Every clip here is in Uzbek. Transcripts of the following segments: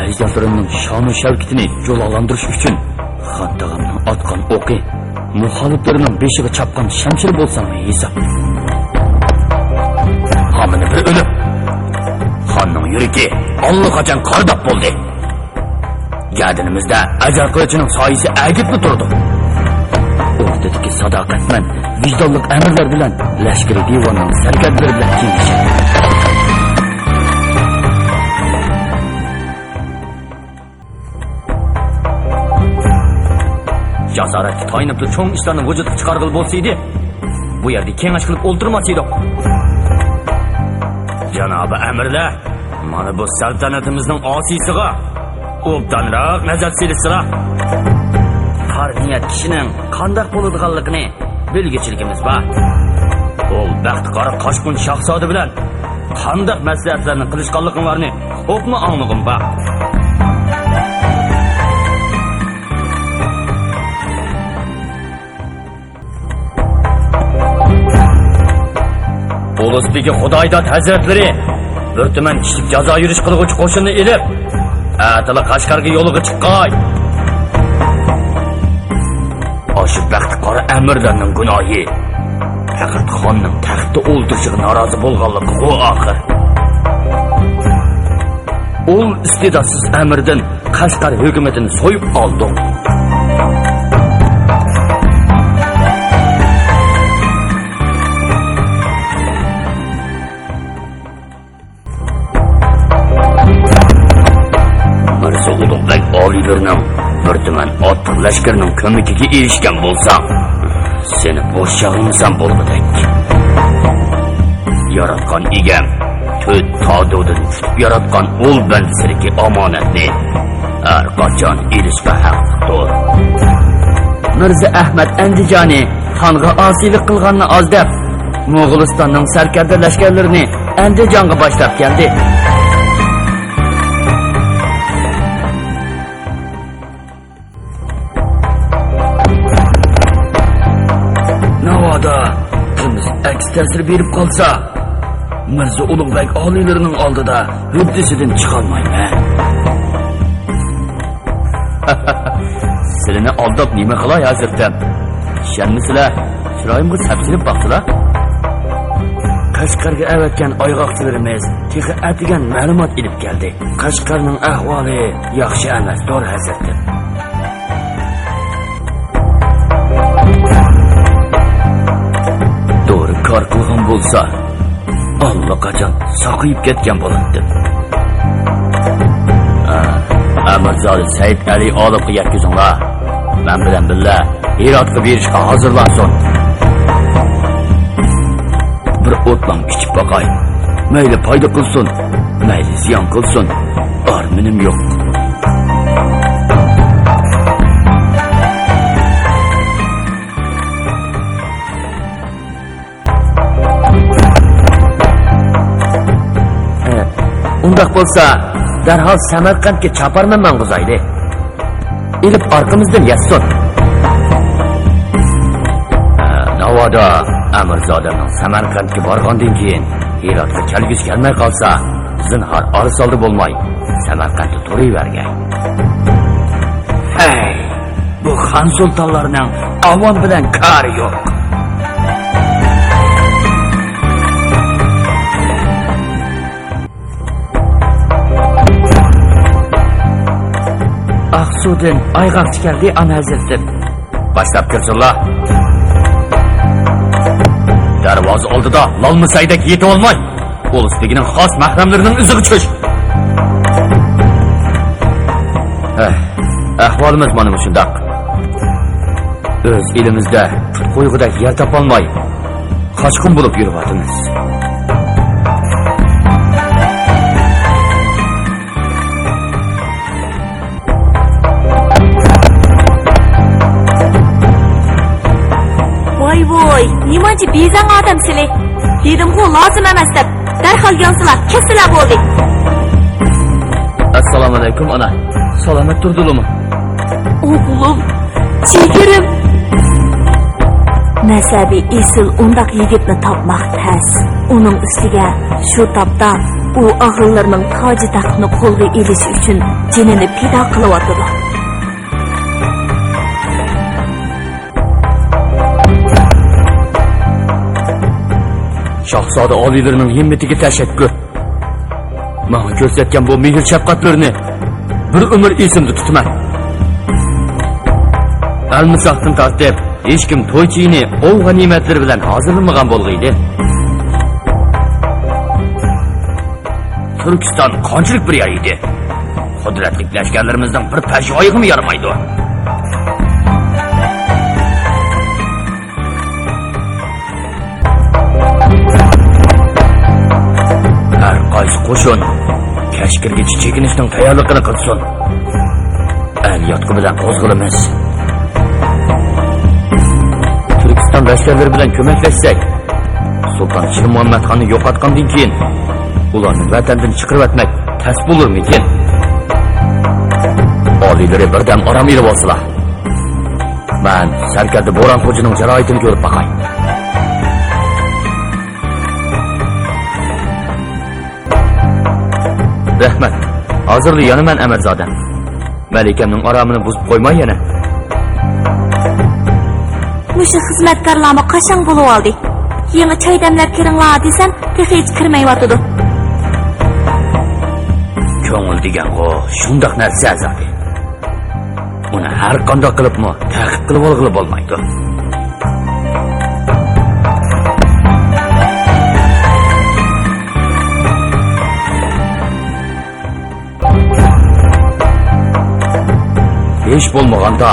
ajdodlarimning shon-u shavkatini jo'lalandirish uchun xon tog'amning otgan o'qi, muxoliflarining beshiga chapgan shamshir bo'lsam hisob. Hamini bir o'lib, xonning yuragi allaqachon qardab bo'ldi. Gadinimizda ajal qilichining soyisi agitli turdi. O'rtadagi sadoqatman, vijdonli amirlar bilan lashkari divonning sarkardalari bilan kengashadi. Jasoratga toyinib cho'ng ishlarni vujudga chiqarg'il bo'lsaydi, bu yerda kengash qilib o'ltirmas edik. Janobi amirlar, mana bu saltanatimizning osiysiga obdanroq nazar selisizlar. Har niyat kishining qanday bo'ladiganligini bilgichiligimiz bor. Ol baxtiqora qochqin shahzoda bilan qanday maslahatlarni qilishganliginglarni xo'pmi anglag'im bor. Ulusbegi Xudoydat hazratlari bir tuman kishilik jazo yurish qilg'uvchi qo'shinni elib, atila Qashqarga yo'liga chiqqan. Oshi baxtiqora amirlarning gunohi faqat xonning taxtda o'ltirishiga norozi bo'lganligi u oxir. Ul iste'dodsiz amirdan Qashqar hukumatini so'yib oldi. Oliylarining bir tuman otliq lashkarining ko'magiga erishgan bo'lsam, seni bo'shag'imsan bo'lmadak. Yaratgan egam, to'rt tog'dan tutib yaratgan ul bandasiga omonatni har qachon erishga haqlidir. Mirza Ahmad Andijoni xonga osiylik qilganni ozdab, Mo'g'ulistonning sarkarda lashkarlarini Andijonga boshlab keldi. Aks ta'sir berib qolsa, Mirza Ulug'bek oliylarining oldida huddisidan chiqolmayman. Sizlarni aldab nima qilay hazratim? Ishonmisizlar? Chiroyimga sapchilib baqdilar. Qashqarga avatgan oyg'oqchilarimiz texi atigan ma'lumot ilib keldi. Qashqarning ahvoli yaxshi emas, to'g'ri hazratim. Kor qilgan bo'lsa, allaqachon saqiyib ketgan bo'ladi. Amirzod Said Ali olibga yetkazinglar. Men bilan birga Hirotga berishga hozirlansin. Bir o'tlam ichib boqay. Mayli foyda qilsin, mayli ziyon qilsin, arminim yo'q. Undaq bo'lsa, darhol Samarqandga chaparman men G'uzayli. Ilib orqamizdan yassin. Navoda Amirzodamning Samarqandga borgandan keyin Hirotga kelgis kelmay qolsa, zinhor olis oldi bo'lmay, Samarqandga turavergan. Hey, bu xon sultonlarning avon bilan kari yo'q. Aqsudan ayg'oqchi keldi ana hazratim. Boshlab kirsinlar. Darvoza oldida lolmisaydak yetib olmay, Ulusbegining xos mahramlarining iziga tush. Ahvolimiz mana shundoq. O'z elimizda put qo'yg'idek yer topolmay, qochqin bo'lib yuryapmiz. Voy, nimachi bezang odamsizlar? Dedim-ku lozim emas deb, darhol yonsizlar, kesilar bo'ldi. Assalomu alaykum ana. Salomat turdingmi? O'g'lim, chekirim. Nasabi esil undaq yigitni topmoq tas. Uning ustiga shu topda u ağıllarının tacı taxtını qo'lga elish uchun jinini fido qilyotdi. Şahzoda oliylarining himmatiga tashakkur. Menga ko'rsatgan bu mehr shafqatlarini bir umr esimda tutaman. Almisaqdan tortib, hech kim to'ychini ov g'animatlari bilan hozirlamagan bo'lg'iydi. Turkiston qanchalik bir yer edi. Qudratli lashkarlarimizdan bir pashvoyig'imi yaramaydi. Har qaysi qo'shin Kashkirgacha chekinishning tayyorligini qilsin. El yotqi bilan qo'zg'alamiz. Turkiston lashkarlari bilan ko'maklashsak, Sultan Shir Muhammad xonni yo'qotgandan keyin ularni vatandan chiqarib o'tmak tas bo'lurmikin? Oliylari birdan orom ilib olsalar. Men Sarkarda Bo'ron xo'janing jarohatini ko'rib baqay. Rahmat. Hozirli yonaman Amirzodam. Malikamning oromini buzib qo'ymay yana. Mushu xizmatkorlarni qachon bo'lib oldi? Yangi choy damlab kiringlar desam, hech kirmayotdi. Ko'ngil degan-ku shundoq narsa azali. Uni har qanday qilibmi ta'qib qilib olg'ilib bo'lmaydi. Hech bo'lmaganda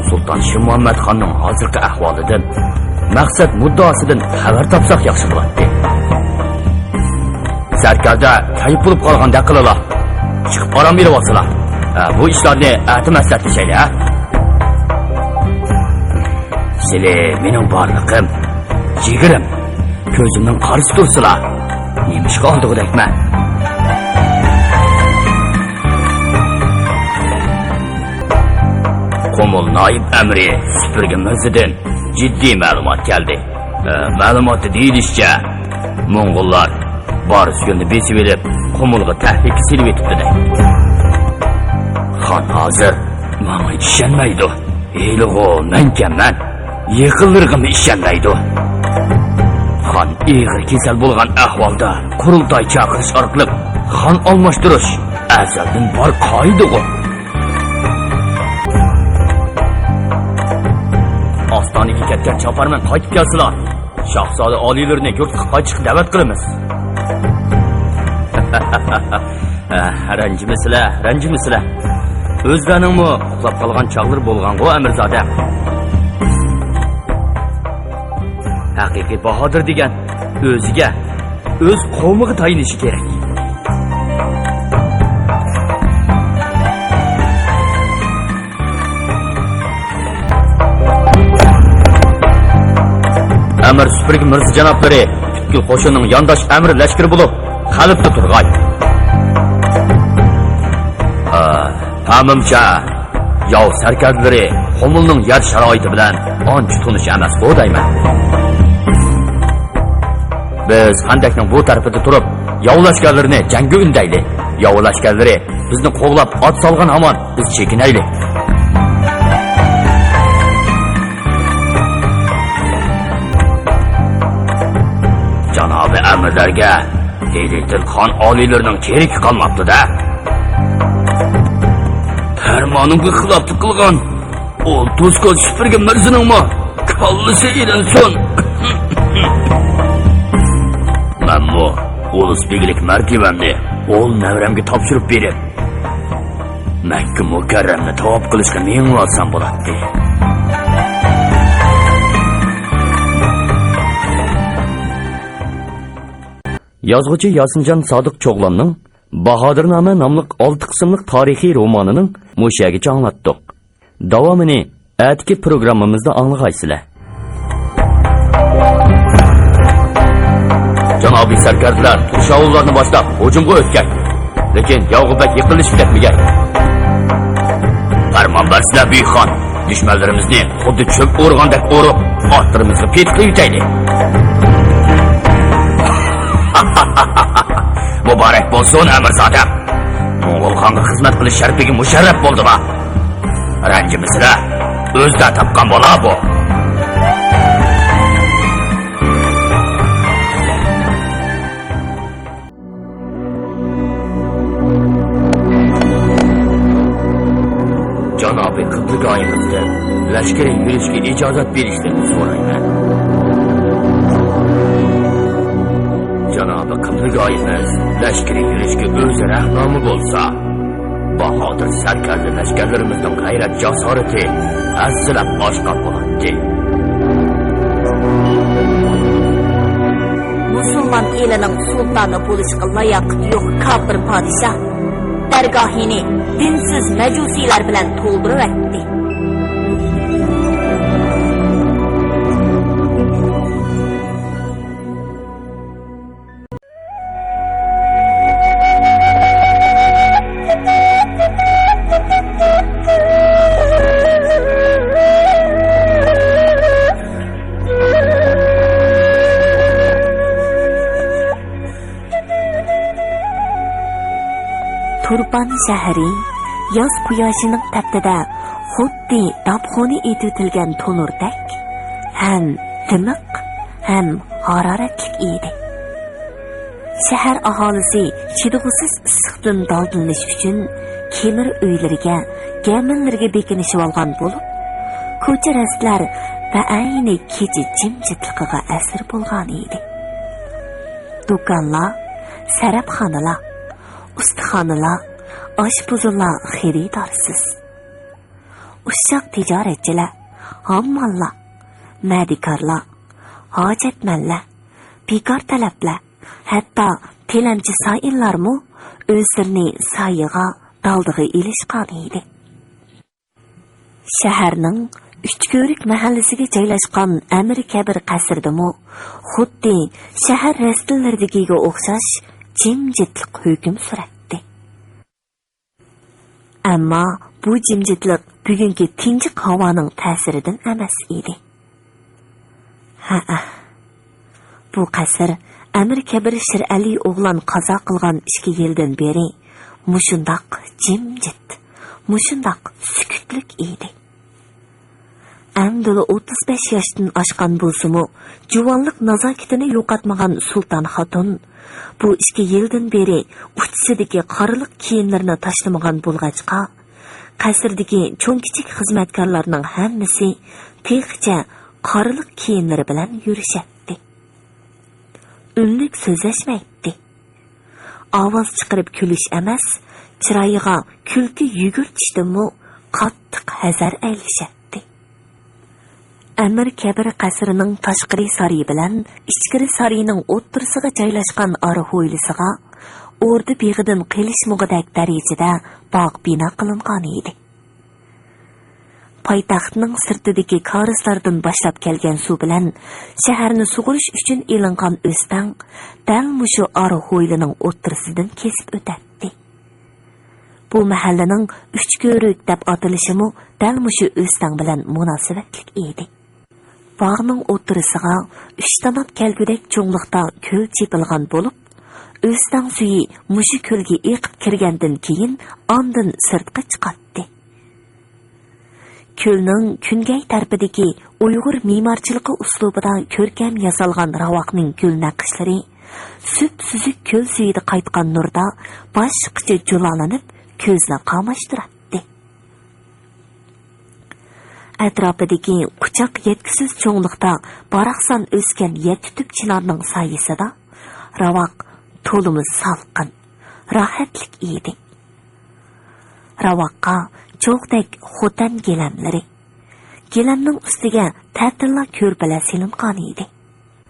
Sultan Shir Muhammad xonning hozirgi ahvolidan, maqsad muddosidan xabar topsak yaxshi bo'ladi. Sarkarda kayib bo'lib qolganda qilalar. Chiqib orom berib olsalar. Bu ishlarni atmaslashaylar. Sizlar mening borliqim, jigirim, ko'zimning qarisi tursalar. Nemishga oldig'idakman. Qumul Noib Amri Supurgi Mirzidan jiddiy ma'lumot keldi. Ma'lumotda deyilishicha, Mo'ng'ullar bor suyunni besib berib, Qumulga tahlika silib etibdi. Xon hozir menga ishonmaydi. Elig'o, menkaman. Yaqinlarga ishonmaydi. Xon ig'ir kasal bo'lgan ahvolda qurultoy chaqirish orqali xon almashtirish azaldan bor qoidaga. Ostonaga ketgan choparman qaytib kelsalar, shahzoda oliylarni yurtga qaytishga da'vat qilamiz. Ranjimisizlar. O'zlaringmi uxlab qolgan chog'lar bo'lgan-ku Amirzodam. Haqiqiy bahodir degan o'ziga, o'z qavmiga tayinishi kerak. Amir Supurgi Mirza janoblari butkul qo'shinning yondosh amir lashkari bo'lib, Xalifda turg'ay. Tamamcha yov sarkarlari Qumulning yer sharoiti bilan ancha tunish emas bu deyman. Biz Handakning bu tarafida turib, yov lashkarlarini jangga undayli. Yov lashkarlari bizni qo'g'lab ot solgan hamon biz chekinayli. Janobi amirlarga Heylitil xon oliylarining keragi qolmabdi-da. Farmonimga xiloflik qilgan ol to'sqo'l Supurgi Mirziningmi kallisi ilinsin. Menmu ulus-beglik martabamni ol navramga topshirib berib, Makka mukarramni tavob qilishga men olsam bo'ladi. Yozg'uchi Yosinjon Sodiq Cho'g'lonning Bahodirnoma nomli 6 qismlik tarixiy romanining mushagicha anglatdik. Davomini atki programmamizda anglag'aysizlar. Janobiy sarkardalar Turshovullarni boshlab hujumga o'tgan. Lekin yog'ibak yiqilishib ketmagan. Farmon bersizlar buyuk xon. Dushmanlarimizni xuddi cho'p o'rgandek o'rib, ortlarimizga petqib yutaylik. Muborak bo'lsin Amirzodam. Mo'g'ul xonga xizmat qilish sharafiga musharraf bo'ldimi? Ranjimisizlar, o'zida topgan bola bu. Janobi qiblagoyimizdan lashkar yurishga ijozat berishlarini so'rayman. Janobi qiblagoyimiz lashkar yurishga o'zi rahnomi bo'lsa, bahodir sarkarda lashkarlarimizning g'ayrat jasorati aslab oshkor bo'ladi. Musulmon elining sultoni bo'lishga layoq yo'q kofir podshoh dargohini dinsiz majusiylar bilan to'ldirib Turpan shahri yoz quyoshining taftida xuddi dabxoni etilgan to'nurdek ham timiq ham haroratli edi. Shahar aholisi chidg'usiz issiqdan daldillanish uchun kemir uylariga, gaminlarga bekinishib olgan bo'lib, ko'cha rastlar va ayni kecha jimjitligiga asir bo'lgan edi. Do'konlar, sarabxonalar, ustaxonalar, oshpuzlar xaridorsiz. Ushshaq tijoratchilar, hammallar, madikorlar, hojatmanlar, bekor talablar, hatto tilamchi soyinlarmu o'zlarini soyiga daldig'i ilishgan edi. Shaharning Uchko'rik mahallasiga joylashgan Amir Kabir qasrdimu xuddi shahar rastillaridagi o'xshash jimjitlik hukm suradi. Ammo bu jimjitlik bugungi tinchlik havoning ta'siridan emas edi. Bu qasr Amir Kabir Shirali o'g'lan qazo qilgan 2 yildan beri mushundoq jimjit, mushundoq sukutlik edi. Amdili 35 yoshdan oshgan bo'lsa-mu, juvonlik nazokatini yo'qotmagan sulton xotin bu 2 yildan beri uchsidagi qorilik kiyimlarini tashlamagan bo'lg'achqa, qasrdagi cho'ng-kichik xizmatkorlarning hammasi teqicha qorilik kiyimlari bilan yurishadi. Unlik so'zlashmaydi. Ovoz chiqarib kulish emas, chiroyiga kulki yugurtishdimi qattiq hazar aylashadi. Amir Kabir qasrining tashqari sari bilan ichkari sarining o'ttirisiga joylashgan ara hovlisiga o'rda beg'idan qilishmug'idek darajada bog' bino qilingan edi. Poytaxtning sirtidagi korislardan boshlab kelgan suv bilan shaharni sug'urish uchun elingan o'stang dal mushu ara hovlining o'ttirisidan kesib o'tadi. Bu mahallaning Uchko'rik deb atilishimi dal mushu o'stang bilan munosabatlik edi. Bog'ning o'ttirisiga 3 tanab kelgudek cho'nglikda ko'l chepilgan bo'lib, o'stang suyi mushu ko'lga eqib kirgandan keyin ondan sirtqa chiqadi. Ko'lning kungay tarafidagi Uyg'ur me'morchiligi uslubida ko'rkam yasalgan ravoqning ko'l naqshlari sup-suzuk ko'l suyida qaytgan nurda boshqacha julalanib ko'zni qamashtiradi. Atrofidagi quchoq yetkisiz cho'nglikda baraqsan o'sgan yetitib chinorning soyisida ravoq to'limiz salqin, rohatlik edi. Ravoqqa cho'g'dek xotan gilamlari, gilamning ustiga ta'tilla ko'rpalar silingan edi.